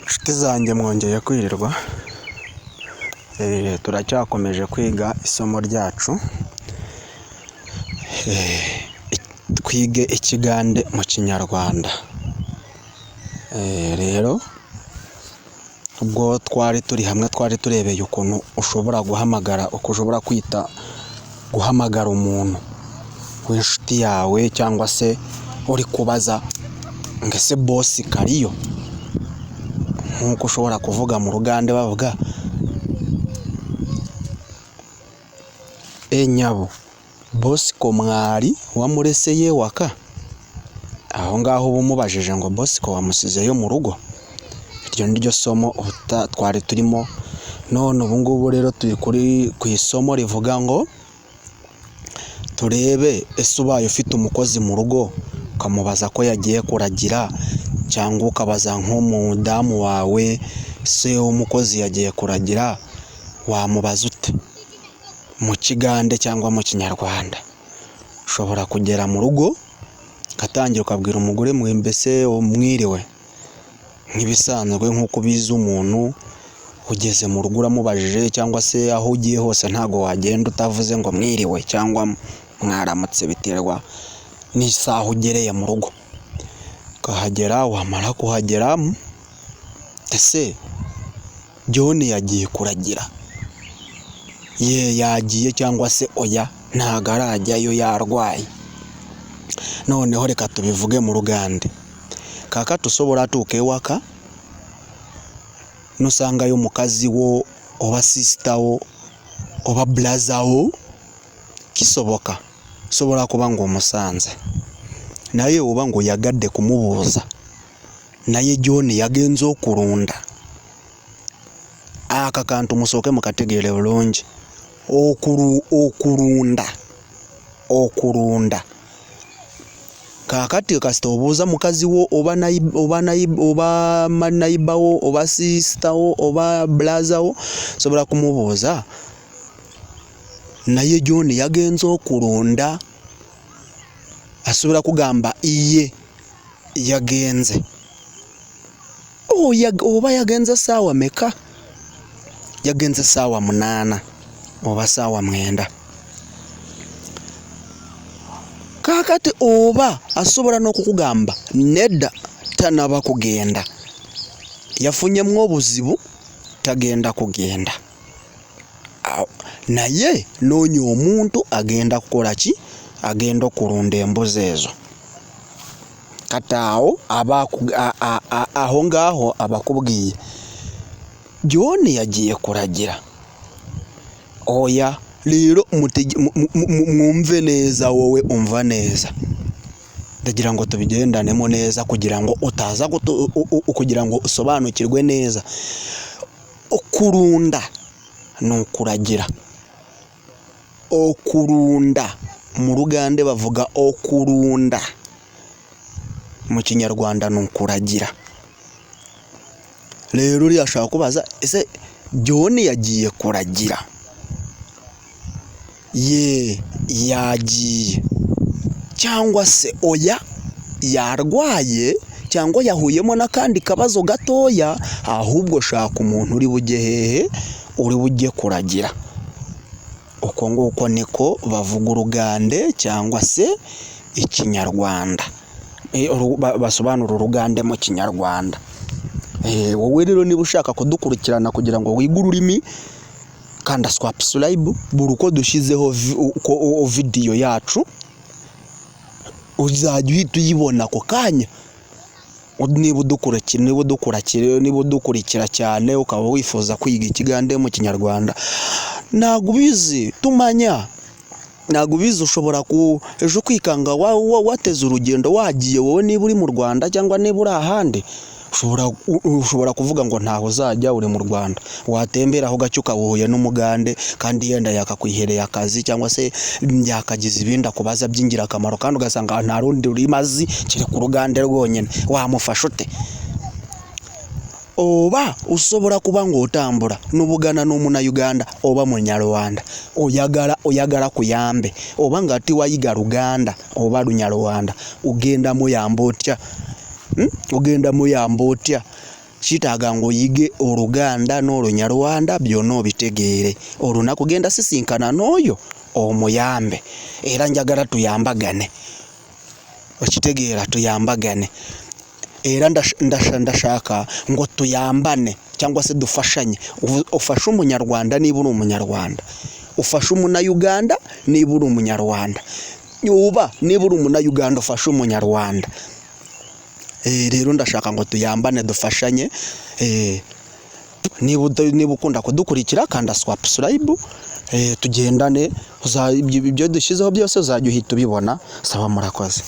Inshuti zanjye mwongeye kwirirwa, turacyakomeje kwiga isomo ryacu, twige ikigande mu kinyarwanda. Rero ubwo twari turi hamwe twari turebeye ukuntu ushobora guhamagara, uko ushobora kwita guhamagara umuntu w'inshuti yawe cyangwa se uri kubaza ngo ese bosi kariyo, nk'uko ushobora kuvuga mu rugande bavuga nyabo bosi ko mwari wamureseye waka, aho ngaho uba umubajije ngo bosi ko wamusizeyo mu rugo. Iryo ni ryo somo twari turimo none ubu ngubu rero turi ku isomo rivuga ngo turebe ese ubaye ufite umukozi mu rugo ukamubaza ko yagiye kuragira, cyangwa ukabaza nk'umudamu wawe se umukozi yagiye kuragira, wamubaza ute mu kigande cyangwa mu kinyarwanda? Ushobora kugera mu rugo ugatangira ukabwira umugore mbese mwiriwe, nk'ibisanzwe nk'uko ubizi umuntu ugeze mu rugo uramubajije, cyangwa se aho ugiye hose ntago wagenda utavuze ngo mwiriwe cyangwa mwaramutse, biterwa n'isaha ugereye mu rugo. Ukahagera, wamara kuhagera ese John yagiye kuragira, yagiye cyangwa se oya ntago arajyayo yarwaye. Noneho reka tubivuge mu rugande. Kaka tusobora tuke waka nusangayo mukazi wo oba sister wo oba brother wo, kisoboka sobora kuba ngo umusanze naye uba ngo yagadde kumubuuza, naye John yagenze okulunda. Aka kantu musooke mukategeere bulungi. Okulunda kakati kasita obuuza mukazi wo oba nayiba wo oba sister wo oba brother wo, sobora kumubuuza naye John yagenze okulunda, asobora kugamba iye yagenze. Oba yagenze saawa meka? Yagenze saawa 8 oba saawa 9. Kakati oba asobora n'okukugamba nedda tanaba kugenda, yafunyemu obuzibu tagenda kugenda, naye noonya omuntu agenda kukola ki? Agenda okulunda embuzi ezo. Kati aho aho ngaho abakubwiye John yagiye kuragira. Oya rero mwumve neza, wowe umva neza, ndagira ngo tubigendanemo neza kugira ngo utaza kugira ngo usobanukirwe neza. Okulunda n'okuragira. Okulunda mu rugande bavuga okulunda, mu kinyarwanda n'okuragira. Rero yashaka kubaza ese John yagiye kuragira, yagiye cyangwa se oya yarwaye cyangwa yahuyemo n'akandi kabazo gatoya, ahubwo shaka umuntu uri bujye hehe, uri bujye kuragira. Uko nguko niko bavuga urugande cyangwa se ikinyarwanda, basobanura urugande mu kinyarwanda. Wowe rero niba ushaka kudukurikirana kugira ngo wige ururimi, kanda subscribe buri uko dushizeho video yacu uzajya uhita uyibona ako kanya. Niba udukurikira cyane ukaba wifuza kwiga ikigande mu kinyarwanda, ntago ubizi tumanya, ntago ubizi, ushobora ejo kwikanga wateze urugendo wagiye, wowe niba uri mu Rwanda cyangwa niba uri ahandi, ushobora kuvuga ngo ntaho uzajya uri mu Rwanda, watembera aho gace ukabuhuye n'umugande kandi yenda yakakwihereye akazi cyangwa se yakagize ibindi akubaza by'ingirakamaro, kandi ugasanga nta rundi rurimazi kiri ku rugande rwonyine, wamufasha ute? Oba usobora kuba ngo otambula n'ubugana n'Omunnayuganda oba Munyarwanda, oyagala kuyambe, oba nga ti wayiga Luganda oba Lunyarwanda, ugenda muyamba otya? Ugenda muyamba otya? kitaga ngo yige Oluganda n'Olunyarwanda byonna obitegeere olunaku genda sisinkana n'oyo omuyambe era njagala tuyambagane okitegeera tuyambagane era ndashaka ngo tuyambane cyangwa se dufashanye ufashe umunyarwanda niba uri umunyarwanda ufashe umunayuganda niba uri umunyarwanda yuba niba uri umunayuganda ufashe umunyarwanda rero ndashaka ngo tuyambane dufashanye niba ukunda kudukurikira kanda subscribe tugendane ibyo dushyizeho byose uzajya uhita ubibona saba murakoze.